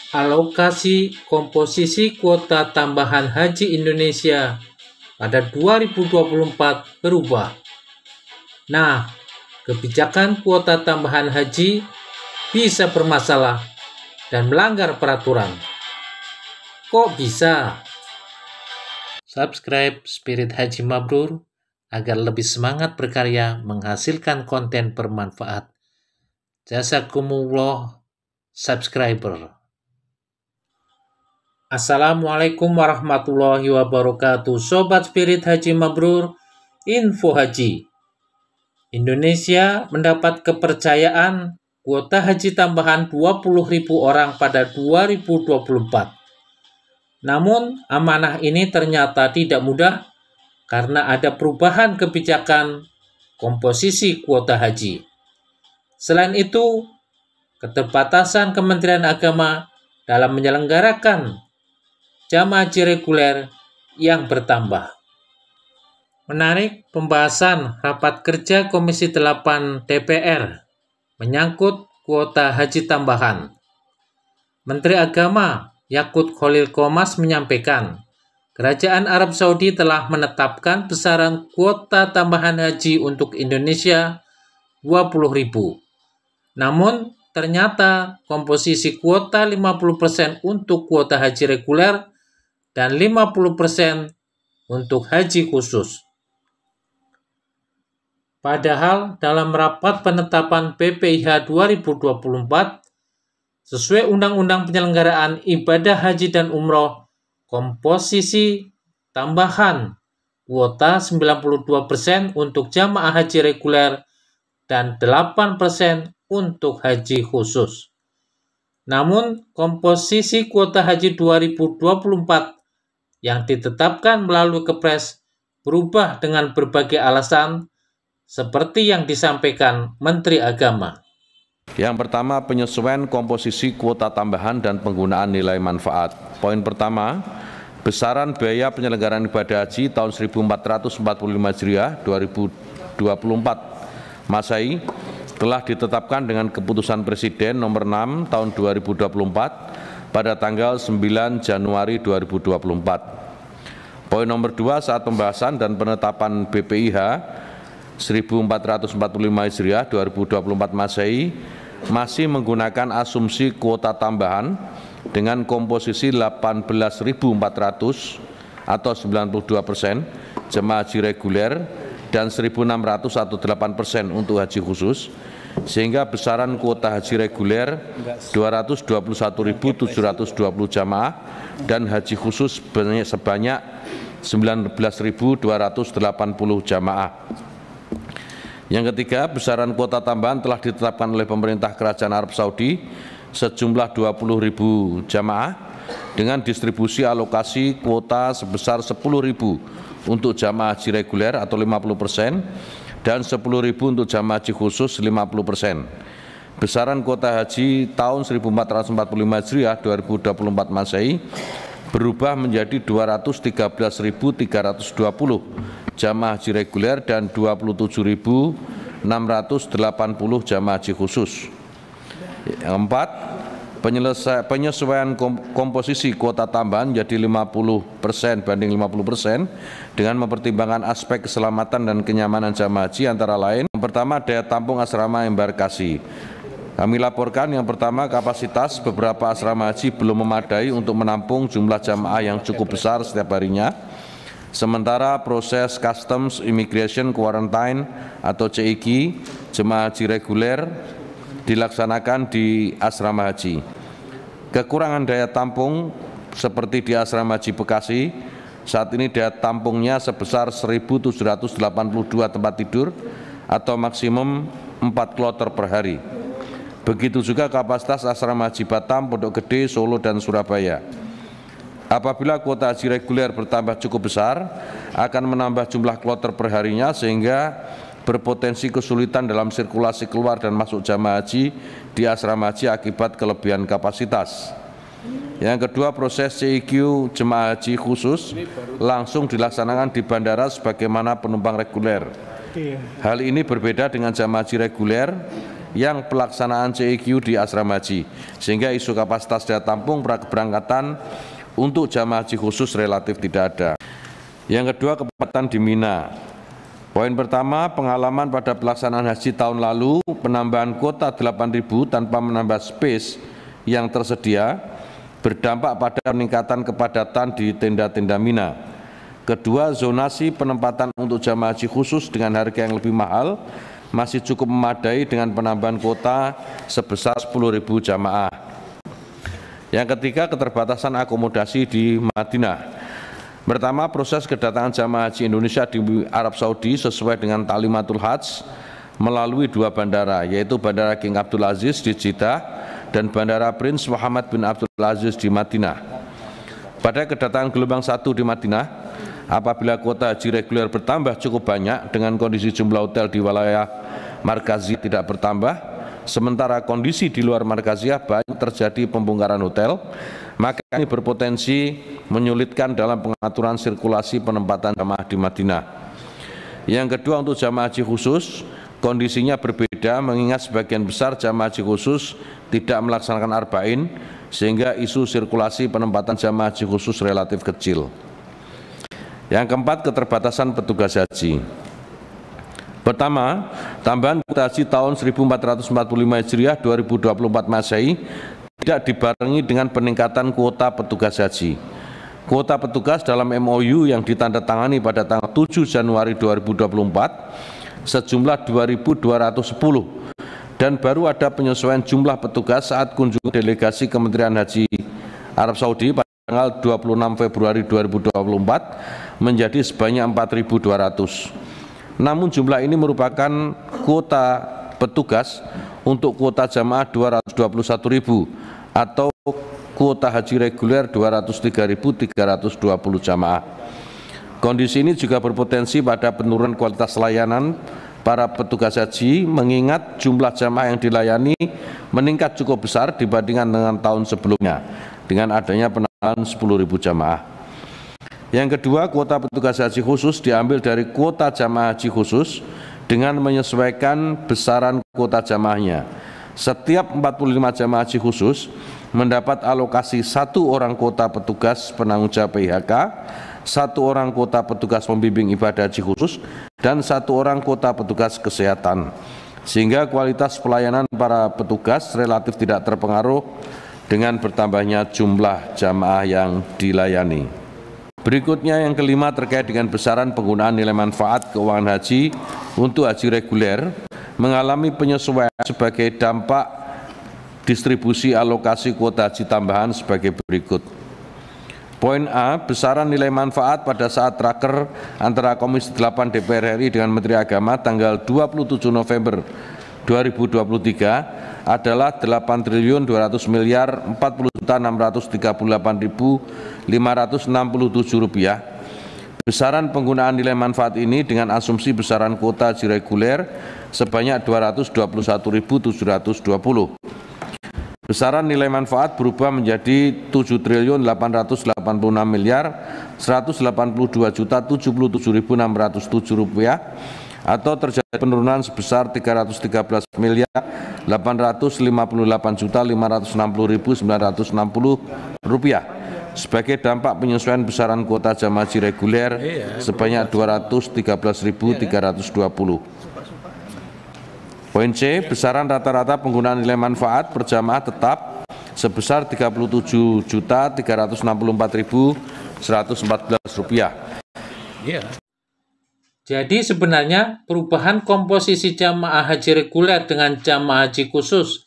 Alokasi komposisi kuota tambahan haji Indonesia pada 2024 berubah. Nah, kebijakan kuota tambahan haji bisa bermasalah dan melanggar peraturan. Kok bisa? Subscribe Spirit Haji Mabrur agar lebih semangat berkarya menghasilkan konten bermanfaat. Jazakumullah subscriber. Assalamualaikum warahmatullahi wabarakatuh. Sobat Spirit Haji Mabrur, info haji. Indonesia mendapat kepercayaan kuota haji tambahan 20.000 orang pada 2024. Namun, amanah ini ternyata tidak mudah karena ada perubahan kebijakan komposisi kuota haji. Selain itu, keterbatasan Kementerian Agama dalam menyelenggarakan jamaah haji reguler yang bertambah. Menarik pembahasan rapat kerja Komisi 8 DPR menyangkut kuota haji tambahan. Menteri Agama Yakut Khalil Qomas menyampaikan, Kerajaan Arab Saudi telah menetapkan besaran kuota tambahan haji untuk Indonesia 20.000. Namun, ternyata komposisi kuota 50% untuk kuota haji reguler dan 50% untuk haji khusus. Padahal dalam rapat penetapan BPIH 2024, sesuai Undang-Undang Penyelenggaraan Ibadah Haji dan Umroh, komposisi tambahan kuota 92% untuk jamaah haji reguler dan 8% untuk haji khusus. Namun, komposisi kuota haji 2024 yang ditetapkan melalui Kepres berubah dengan berbagai alasan seperti yang disampaikan Menteri Agama. Yang pertama, penyesuaian komposisi kuota tambahan dan penggunaan nilai manfaat. Poin pertama, besaran biaya penyelenggaraan ibadah haji tahun 1445 Hijriah 2024 Masehi telah ditetapkan dengan keputusan Presiden nomor 6 tahun 2024 pada tanggal 9 Januari 2024. Poin nomor 2, saat pembahasan dan penetapan BPIH 1445 Hijriah 2024 Masehi masih menggunakan asumsi kuota tambahan dengan komposisi 18.400 atau 92% jemaah haji reguler dan 1.600 atau 8% untuk haji khusus, sehingga besaran kuota haji reguler 221.720 jamaah dan haji khusus sebanyak 19.280 jamaah. Yang ketiga, besaran kuota tambahan telah ditetapkan oleh pemerintah Kerajaan Arab Saudi sejumlah 20.000 jamaah dengan distribusi alokasi kuota sebesar 10.000 untuk jamaah haji reguler atau 50% dan 10.000 untuk jamaah haji khusus 50%. Besaran kuota haji tahun 1445 Hijriah 2024 Masehi berubah menjadi 213.320 jamaah haji reguler dan 27.680 jamaah haji khusus. Yang keempat, penyesuaian komposisi kuota tambahan menjadi 50% banding 50% dengan mempertimbangkan aspek keselamatan dan kenyamanan jamaah haji antara lain. Yang pertama, daya tampung asrama embarkasi. Kami laporkan yang pertama, kapasitas beberapa asrama haji belum memadai untuk menampung jumlah jamaah yang cukup besar setiap harinya. Sementara proses Customs Immigration Quarantine atau CIQ jemaah haji reguler dilaksanakan di asrama haji. Kekurangan daya tampung seperti di asrama haji Bekasi, saat ini daya tampungnya sebesar 1.782 tempat tidur atau maksimum 4 kloter per hari. Begitu juga kapasitas asrama haji Batam, Pondok Gede, Solo, dan Surabaya. Apabila kuota haji reguler bertambah cukup besar, akan menambah jumlah kloter perharinya sehingga berpotensi kesulitan dalam sirkulasi keluar dan masuk jamaah haji di asrama haji akibat kelebihan kapasitas. Yang kedua, proses CIQ jemaah haji khusus langsung dilaksanakan di bandara sebagaimana penumpang reguler. Hal ini berbeda dengan jamaah haji reguler yang pelaksanaan CIQ di asrama haji, sehingga isu kapasitas daya tampung keberangkatan untuk jamaah haji khusus relatif tidak ada. Yang kedua, kepadatan di Mina. Poin pertama, pengalaman pada pelaksanaan haji tahun lalu, penambahan kuota 8.000 tanpa menambah space yang tersedia berdampak pada peningkatan kepadatan di tenda-tenda Mina. Kedua, zonasi penempatan untuk jamaah haji khusus dengan harga yang lebih mahal masih cukup memadai dengan penambahan kuota sebesar 10.000 jamaah. Yang ketiga, keterbatasan akomodasi di Madinah. Pertama, proses kedatangan jamaah haji Indonesia di Arab Saudi sesuai dengan Talimatul Hajj melalui dua bandara, yaitu Bandara King Abdul Aziz di Jeddah dan Bandara Prince Muhammad bin Abdul Aziz di Madinah. Pada kedatangan gelombang 1 di Madinah, apabila kuota haji reguler bertambah cukup banyak dengan kondisi jumlah hotel di wilayah Markaziyah tidak bertambah, sementara kondisi di luar Markaziyah banyak terjadi pembongkaran hotel, maka ini berpotensi menyulitkan dalam pengaturan sirkulasi penempatan jamaah di Madinah. Yang kedua, untuk jamaah haji khusus, kondisinya berbeda mengingat sebagian besar jamaah haji khusus tidak melaksanakan arba'in, sehingga isu sirkulasi penempatan jamaah haji khusus relatif kecil. Yang keempat, keterbatasan petugas haji. Pertama, tambahan kuota haji tahun 1445 Hijriah 2024 Masehi tidak dibarengi dengan peningkatan kuota petugas haji. Kuota petugas dalam MOU yang ditandatangani pada tanggal 7 Januari 2024 sejumlah 2.210 dan baru ada penyesuaian jumlah petugas saat kunjungan delegasi Kementerian Haji Arab Saudi pada tanggal 26 Februari 2024 menjadi sebanyak 4.200. Namun jumlah ini merupakan kuota petugas untuk kuota jamaah 221.000 atau kuota haji reguler 203.320 jamaah. Kondisi ini juga berpotensi pada penurunan kualitas layanan para petugas haji mengingat jumlah jamaah yang dilayani meningkat cukup besar dibandingkan dengan tahun sebelumnya dengan adanya penambahan 10.000 jamaah. Yang kedua, kuota petugas haji khusus diambil dari kuota jamaah haji khusus dengan menyesuaikan besaran kuota jamaahnya. Setiap 45 jamaah haji khusus mendapat alokasi 1 orang kuota petugas penanggung jawab PIHK, 1 orang kuota petugas pembimbing ibadah haji khusus, dan 1 orang kuota petugas kesehatan. Sehingga kualitas pelayanan para petugas relatif tidak terpengaruh dengan bertambahnya jumlah jamaah yang dilayani. Berikutnya yang kelima terkait dengan besaran penggunaan nilai manfaat keuangan haji untuk haji reguler mengalami penyesuaian sebagai dampak distribusi alokasi kuota haji tambahan sebagai berikut. Poin A, besaran nilai manfaat pada saat raker antara Komisi 8 DPR RI dengan Menteri Agama tanggal 27 November 2023 adalah 8.440.638.567 rupiah. Besaran penggunaan nilai manfaat ini dengan asumsi besaran kuota haji reguler sebanyak 221.720. Besaran nilai manfaat berubah menjadi 7.882.182.077.607 rupiah atau terjadi penurunan sebesar 313.858.560.960 rupiah sebagai dampak penyesuaian besaran kuota jamaah haji reguler sebanyak 213.320. Poin C, besaran rata-rata penggunaan nilai manfaat per jamaah tetap sebesar Rp37.364.114. Jadi sebenarnya perubahan komposisi jamaah haji reguler dengan jamaah haji khusus,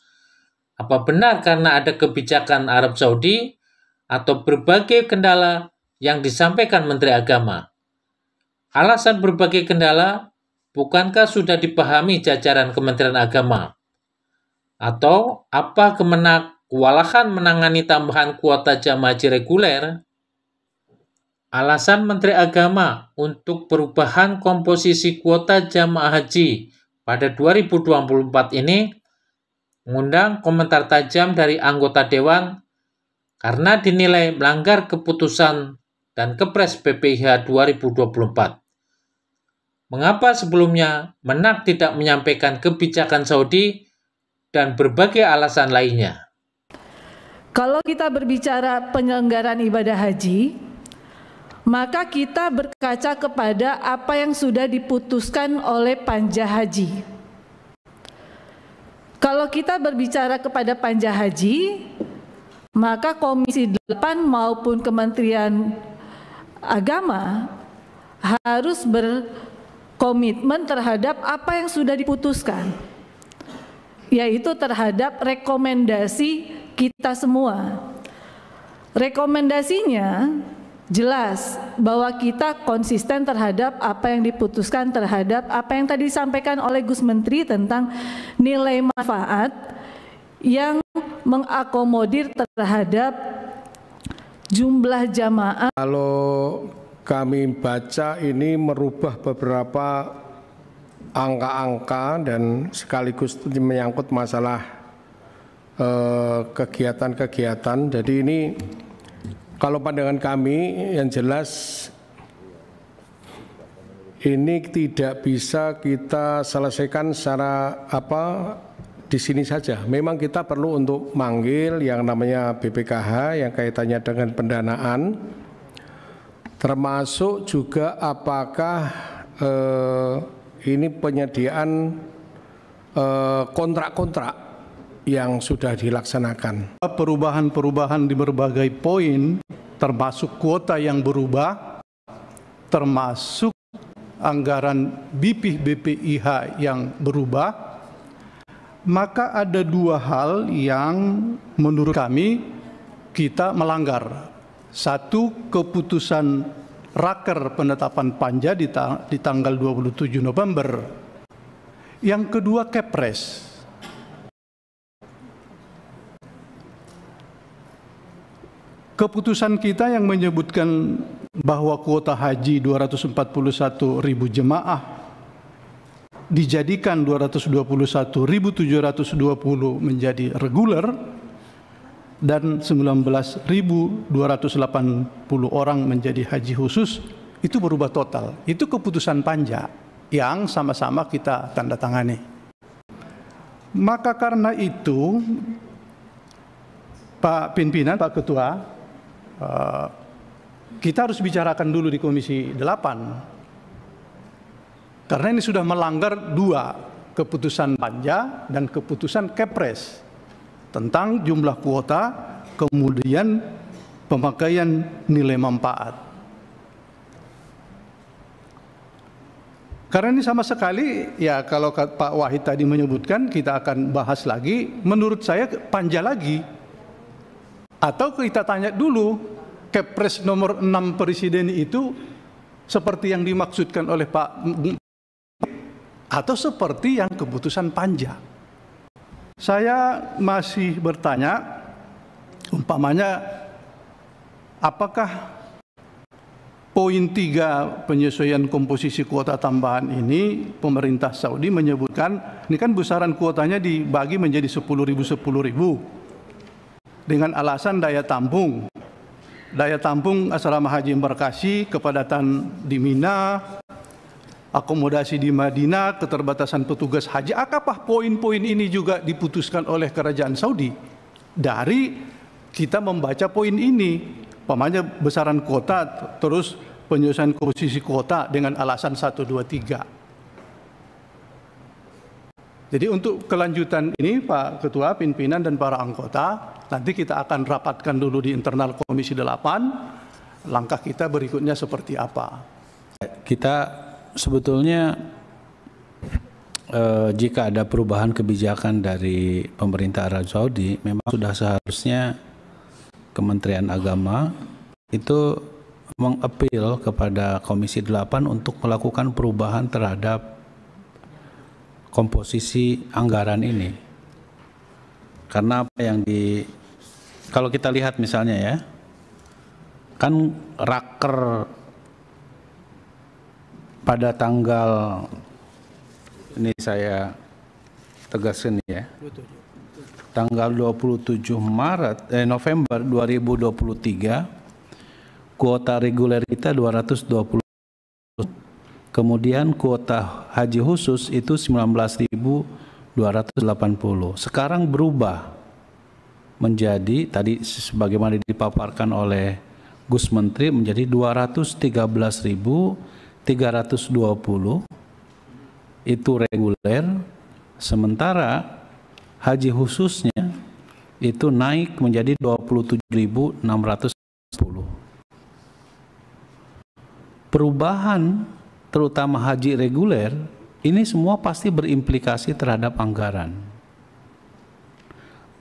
apa benar karena ada kebijakan Arab Saudi atau berbagai kendala yang disampaikan Menteri Agama? Alasan berbagai kendala bukankah sudah dipahami jajaran Kementerian Agama? Atau apa kewalahan menangani tambahan kuota jamaah haji reguler? Alasan Menteri Agama untuk perubahan komposisi kuota jamaah haji pada 2024 ini mengundang komentar tajam dari anggota Dewan karena dinilai melanggar keputusan dan Kepres BPIH 2024. Mengapa sebelumnya Menak tidak menyampaikan kebijakan Saudi dan berbagai alasan lainnya. Kalau kita berbicara penyelenggaraan ibadah haji, maka kita berkaca kepada apa yang sudah diputuskan oleh Panja Haji. Kalau kita berbicara kepada Panja Haji, maka Komisi 8 maupun Kementerian Agama harus berkomitmen terhadap apa yang sudah diputuskan, yaitu terhadap rekomendasi kita semua. Rekomendasinya jelas bahwa kita konsisten terhadap apa yang diputuskan, terhadap apa yang tadi disampaikan oleh Gus Menteri tentang nilai manfaat yang mengakomodir terhadap jumlah jamaah. Kalau kami baca ini merubah beberapa angka-angka dan sekaligus menyangkut masalah kegiatan-kegiatan. Jadi ini kalau pandangan kami yang jelas ini tidak bisa kita selesaikan secara di sini saja. Memang kita perlu untuk manggil yang namanya BPKH yang kaitannya dengan pendanaan, termasuk juga apakah ini penyediaan kontrak-kontrak yang sudah dilaksanakan. Perubahan-perubahan di berbagai poin, termasuk kuota yang berubah, termasuk anggaran BPIH yang berubah, maka ada dua hal yang menurut kami kita melanggar. Satu, keputusan Raker penetapan panja di tanggal 27 November. Yang kedua, Kepres. Keputusan kita yang menyebutkan bahwa kuota haji 241.000 jemaah dijadikan 221.720 menjadi reguler dan 19.280 orang menjadi haji khusus, itu berubah total. Itu keputusan Panja yang sama-sama kita tanda tangani. Maka karena itu Pak Pimpinan, Pak Ketua, kita harus bicarakan dulu di Komisi 8. Karena ini sudah melanggar dua, keputusan Panja dan keputusan Kepres tentang jumlah kuota, kemudian pemakaian nilai manfaat. Karena ini sama sekali, ya kalau Pak Wahid tadi menyebutkan, kita akan bahas lagi, menurut saya Panja lagi. Atau kita tanya dulu, Kepres nomor 6 Presiden itu seperti yang dimaksudkan oleh Pak, atau seperti yang keputusan Panja. Saya masih bertanya, umpamanya apakah poin 3 penyesuaian komposisi kuota tambahan ini pemerintah Saudi menyebutkan, ini kan besaran kuotanya dibagi menjadi 10.000 dengan alasan daya tampung asrama haji embarkasi, kepadatan di Mina, akomodasi di Madinah, keterbatasan petugas haji. Apakah poin-poin ini juga diputuskan oleh kerajaan Saudi? Dari kita membaca poin ini, umpamanya besaran kuota, terus penyelesaian komposisi kuota dengan alasan 1, 2, 3. Jadi untuk kelanjutan ini Pak Ketua, pimpinan dan para anggota, nanti kita akan rapatkan dulu di internal Komisi 8, langkah kita berikutnya seperti apa. Kita sebetulnya jika ada perubahan kebijakan dari pemerintah Arab Saudi, memang sudah seharusnya Kementerian Agama itu mengapil kepada Komisi 8 untuk melakukan perubahan terhadap komposisi anggaran ini. Karena apa yang kalau kita lihat misalnya ya, kan Raker pada tanggal, ini saya tegaskan ya, tanggal 27 November 2023, kuota reguler kita 220, kemudian kuota haji khusus itu 19.220. 280. Sekarang berubah menjadi tadi sebagaimana dipaparkan oleh Gus Menteri menjadi 213.320 itu reguler, sementara haji khususnya itu naik menjadi 27.610. Perubahan terutama haji reguler ini semua pasti berimplikasi terhadap anggaran.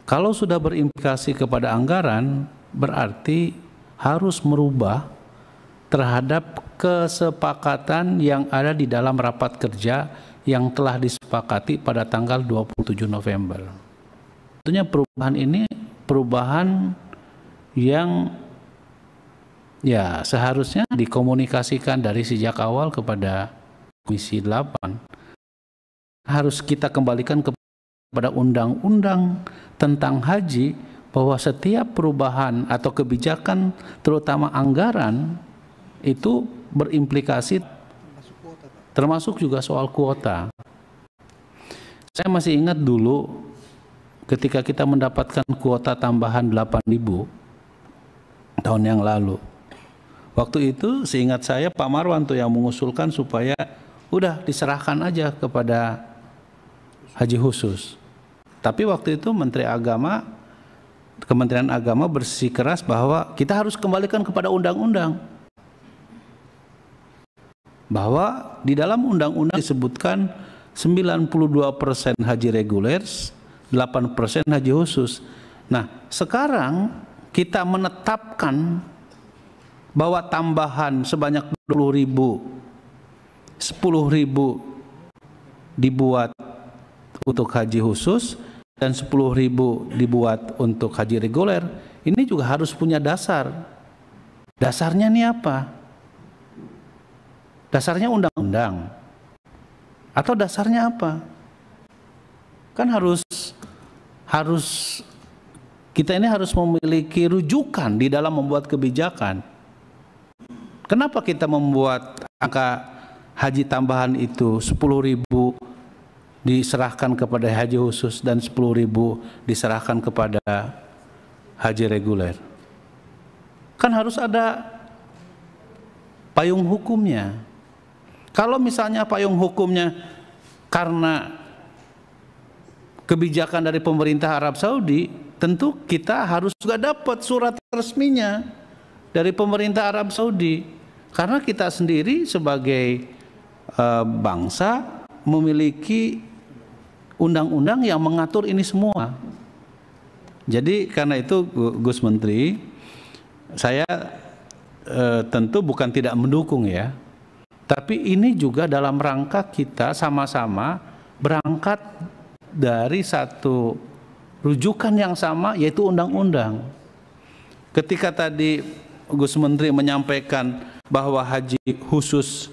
Kalau sudah berimplikasi kepada anggaran, berarti harus merubah terhadap kesepakatan yang ada di dalam rapat kerja yang telah disepakati pada tanggal 27 November. Tentunya perubahan ini perubahan yang ya seharusnya dikomunikasikan dari sejak awal kepada Komisi 8. Harus kita kembalikan kepada undang-undang tentang haji, bahwa setiap perubahan atau kebijakan terutama anggaran itu berimplikasi termasuk juga soal kuota. Saya masih ingat dulu ketika kita mendapatkan kuota tambahan 8.000 tahun yang lalu. Waktu itu seingat saya Pak Marwanto yang mengusulkan supaya udah diserahkan aja kepada haji khusus. Tapi waktu itu Kementerian Agama bersikeras bahwa kita harus kembalikan kepada undang-undang. Bahwa di dalam undang-undang disebutkan 92% haji reguler, 8% haji khusus. Nah, sekarang kita menetapkan bahwa tambahan sebanyak 20.000, 10.000 dibuat untuk haji khusus dan 10.000 dibuat untuk haji reguler. Ini juga harus punya dasar. Dasarnya ini apa? Dasarnya undang-undang atau dasarnya apa? Kan harus kita ini harus memiliki rujukan di dalam membuat kebijakan. Kenapa kita membuat angka haji tambahan itu 10.000 diserahkan kepada haji khusus dan 10.000 diserahkan kepada haji reguler? Kan harus ada payung hukumnya. Kalau misalnya payung hukumnya karena kebijakan dari pemerintah Arab Saudi, tentu kita harus juga dapat surat resminya dari pemerintah Arab Saudi, karena kita sendiri sebagai bangsa memiliki undang-undang yang mengatur ini semua. Jadi karena itu Gus Menteri, saya tentu bukan tidak mendukung ya, tapi ini juga dalam rangka kita sama-sama berangkat dari satu rujukan yang sama, yaitu undang-undang. Ketika tadi Gus Menteri menyampaikan bahwa haji khusus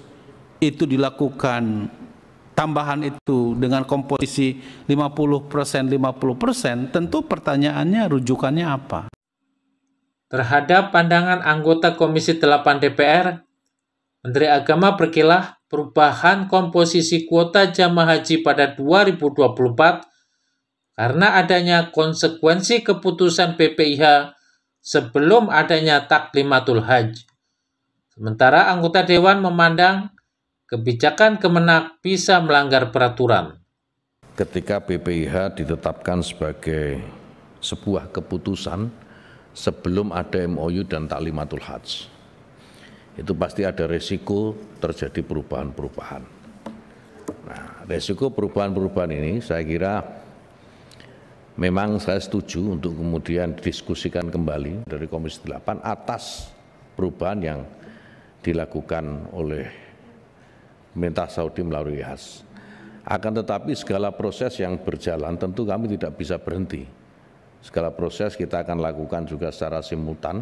itu dilakukan tambahan itu dengan komposisi 50%, tentu pertanyaannya rujukannya apa? Terhadap pandangan anggota Komisi 8 DPR, Menteri Agama berkilah perubahan komposisi kuota jamaah haji pada 2024 karena adanya konsekuensi keputusan BPIH sebelum adanya taklimatul hajj. Sementara anggota Dewan memandang kebijakan Kemenak bisa melanggar peraturan. Ketika BPIH ditetapkan sebagai sebuah keputusan sebelum ada MOU dan taklimatul hajj, itu pasti ada resiko terjadi perubahan-perubahan. Nah, resiko perubahan-perubahan ini saya kira memang saya setuju untuk kemudian didiskusikan kembali dari Komisi 8 atas perubahan yang dilakukan oleh pemerintah Saudi melalui IAS. Akan tetapi segala proses yang berjalan tentu kami tidak bisa berhenti. Segala proses kita akan lakukan juga secara simultan,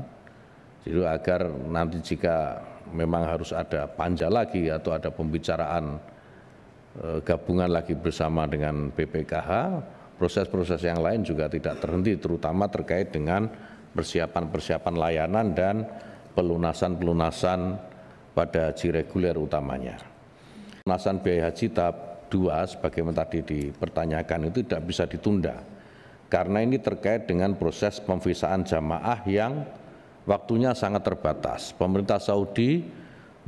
jadi agar nanti jika memang harus ada panja lagi atau ada pembicaraan gabungan lagi bersama dengan BPKH, proses-proses yang lain juga tidak terhenti, terutama terkait dengan persiapan-persiapan layanan dan pelunasan-pelunasan pada haji reguler utamanya. Pelunasan biaya haji tahap 2 sebagaimana tadi dipertanyakan itu tidak bisa ditunda. Karena ini terkait dengan proses pemvisaan jamaah yang waktunya sangat terbatas. Pemerintah Saudi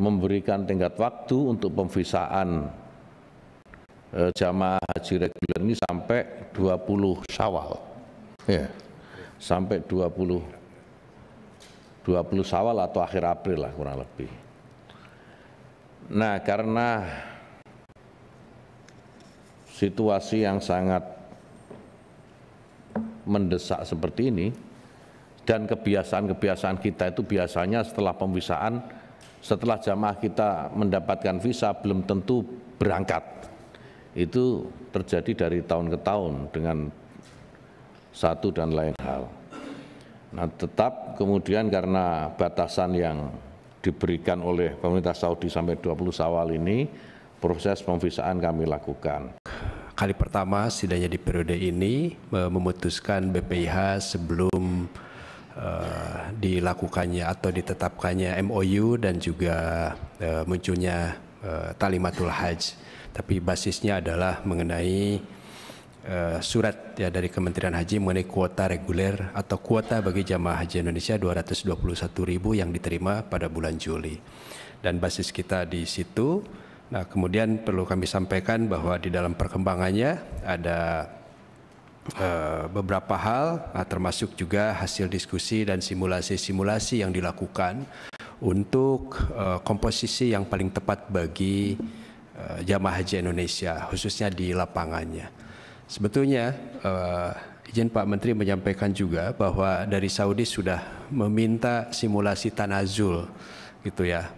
memberikan tenggat waktu untuk pemvisaan jamaah haji reguler ini sampai 20 Syawal. Ya, sampai 20 Syawal atau akhir April lah kurang lebih. Nah, karena situasi yang sangat mendesak seperti ini dan kebiasaan-kebiasaan kita itu biasanya setelah pemvisaan, setelah jamaah kita mendapatkan visa belum tentu berangkat. Itu terjadi dari tahun ke tahun dengan satu dan lain hal. Nah, tetap kemudian karena batasan yang diberikan oleh pemerintah Saudi sampai 20 Syawal ini, proses pemvisaan kami lakukan. Kali pertama setidaknya di periode ini memutuskan BPIH sebelum dilakukannya atau ditetapkannya MOU dan juga munculnya Talimatul Hajj. Tapi basisnya adalah mengenai surat ya dari Kementerian Haji mengenai kuota reguler atau kuota bagi jamaah haji Indonesia 221.000 yang diterima pada bulan Juli. Dan basis kita di situ. Nah, kemudian perlu kami sampaikan bahwa di dalam perkembangannya ada beberapa hal, termasuk juga hasil diskusi dan simulasi-simulasi yang dilakukan untuk komposisi yang paling tepat bagi jamaah haji Indonesia, khususnya di lapangannya. Sebetulnya izin Pak Menteri menyampaikan juga bahwa dari Saudi sudah meminta simulasi tanazul gitu ya,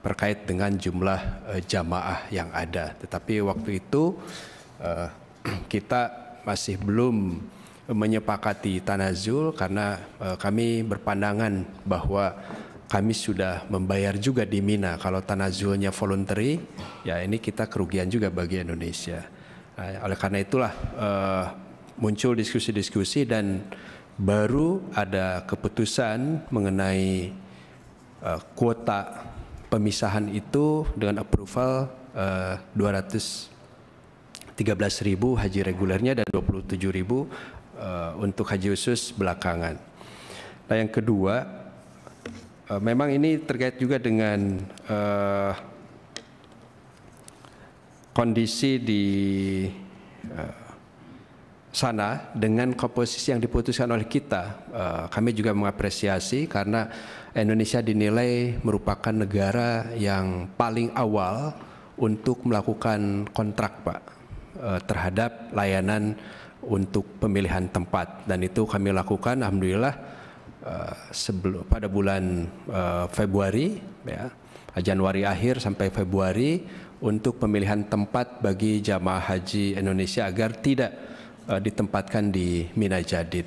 terkait dengan jumlah jamaah yang ada. Tetapi waktu itu kita masih belum menyepakati tanazul karena kami berpandangan bahwa kami sudah membayar juga di Mina. Kalau tanazulnya voluntary, ya ini kita kerugian juga bagi Indonesia. Nah, oleh karena itulah muncul diskusi-diskusi dan baru ada keputusan mengenai kuota pemisahan itu dengan approval 213.000 haji regulernya dan 27.000 untuk haji khusus belakangan. Nah, yang kedua, memang ini terkait juga dengan kondisi di sana dengan komposisi yang diputuskan oleh kita. Kami juga mengapresiasi karena Indonesia dinilai merupakan negara yang paling awal untuk melakukan kontrak, Pak, terhadap layanan untuk pemilihan tempat, dan itu kami lakukan alhamdulillah pada bulan Februari ya, Januari akhir sampai Februari untuk pemilihan tempat bagi jamaah haji Indonesia agar tidak ditempatkan di Mina Jadid.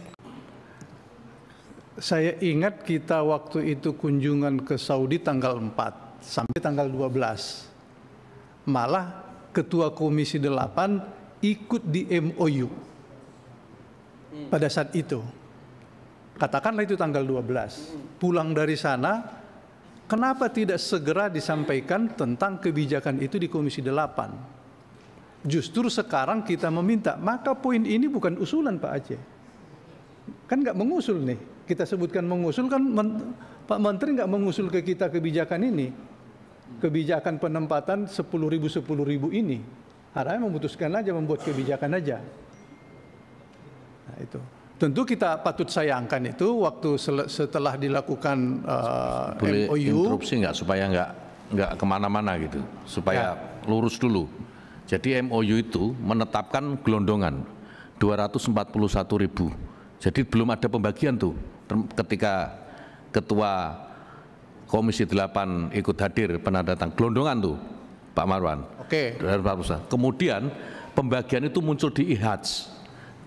Saya ingat kita waktu itu kunjungan ke Saudi tanggal 4 sampai tanggal 12. Malah Ketua Komisi 8 ikut di MOU pada saat itu. Katakanlah itu tanggal 12. Pulang dari sana, kenapa tidak segera disampaikan tentang kebijakan itu di Komisi 8? Justru sekarang kita meminta, maka poin ini bukan usulan Pak Aceh. Kan nggak mengusul nih. Kita sebutkan mengusul kan Pak Menteri nggak mengusul ke kita kebijakan ini. Kebijakan penempatan 10.000 ini. Harapnya memutuskan aja, membuat kebijakan aja. Nah, itu. Tentu kita patut sayangkan itu waktu setelah dilakukan boleh MOU. interupsi nggak supaya nggak kemana-mana gitu, supaya lurus dulu. Jadi MOU itu menetapkan gelondongan 241.000. Jadi belum ada pembagian tuh ketika Ketua Komisi 8 ikut hadir penandatang gelondongan tuh Pak Marwan. Oke. Kemudian pembagian itu muncul di IHAJ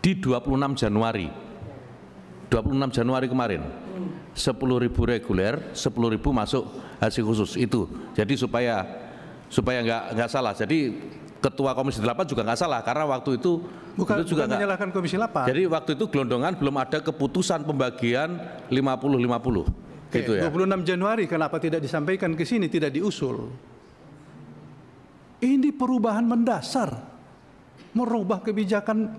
di 26 Januari. 26 Januari kemarin. 10.000 reguler, 10.000 masuk haji khusus itu. Jadi supaya nggak salah. Jadi Ketua Komisi 8 juga nggak salah karena waktu itu bukan juga menyalahkan Komisi 8. Jadi waktu itu gelondongan belum ada keputusan pembagian 50-50. Gitu ya. 26 Januari kenapa tidak disampaikan ke sini, tidak diusul? Ini perubahan mendasar. merubah kebijakan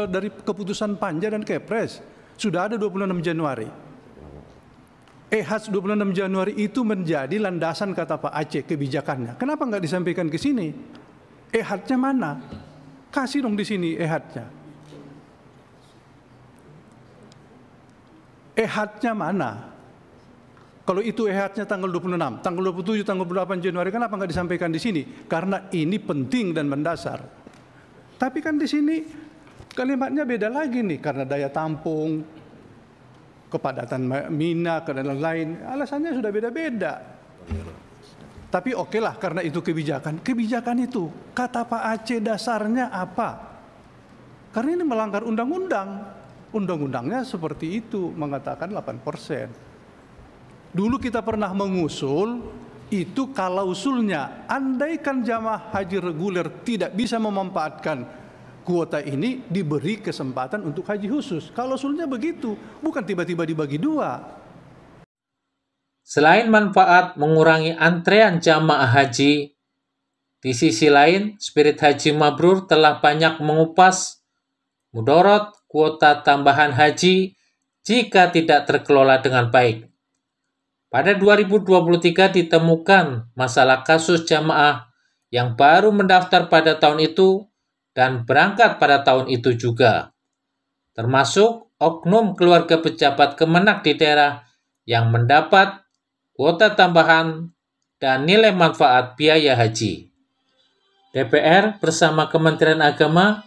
dari keputusan Panja dan Kepres. Sudah ada 26 Januari. EHAS 26 Januari itu menjadi landasan kata Pak Aceh kebijakannya. Kenapa nggak disampaikan ke sini? EHAD-nya mana? Kasih dong di sini EHAD-nya. EHAD-nya mana? Kalau itu EHAD-nya tanggal 26, tanggal 27, tanggal 28 Januari, kenapa nggak disampaikan di sini? Karena ini penting dan mendasar. Tapi kan di sini kalimatnya beda lagi nih, karena daya tampung, kepadatan mina, dan lain-lain. Alasannya sudah beda-beda. Tapi oke lah, karena itu kebijakan. Kebijakan itu, kata Pak Aceh dasarnya apa? Karena ini melanggar undang-undang. Undang-undangnya seperti itu, mengatakan 8%. Dulu kita pernah mengusul, itu klausulnya, andaikan jamaah haji reguler tidak bisa memanfaatkan kuota ini, diberi kesempatan untuk haji khusus. Klausulnya begitu, bukan tiba-tiba dibagi dua. Selain manfaat mengurangi antrean jamaah haji, di sisi lain, Spirit Haji Mabrur telah banyak mengupas mudarat kuota tambahan haji jika tidak terkelola dengan baik. Pada 2023 ditemukan masalah kasus jamaah yang baru mendaftar pada tahun itu dan berangkat pada tahun itu juga, termasuk oknum keluarga pejabat Kemenak di daerah yang mendapat kuota tambahan dan nilai manfaat biaya haji. DPR bersama Kementerian Agama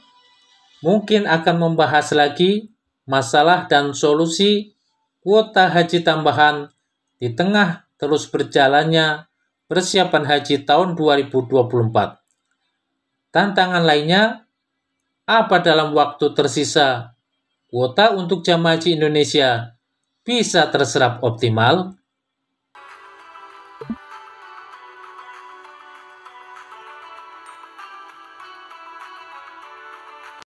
mungkin akan membahas lagi masalah dan solusi kuota haji tambahan di tengah terus berjalannya persiapan haji tahun 2024. Tantangan lainnya, apa dalam waktu tersisa kuota untuk jamaah haji Indonesia bisa terserap optimal?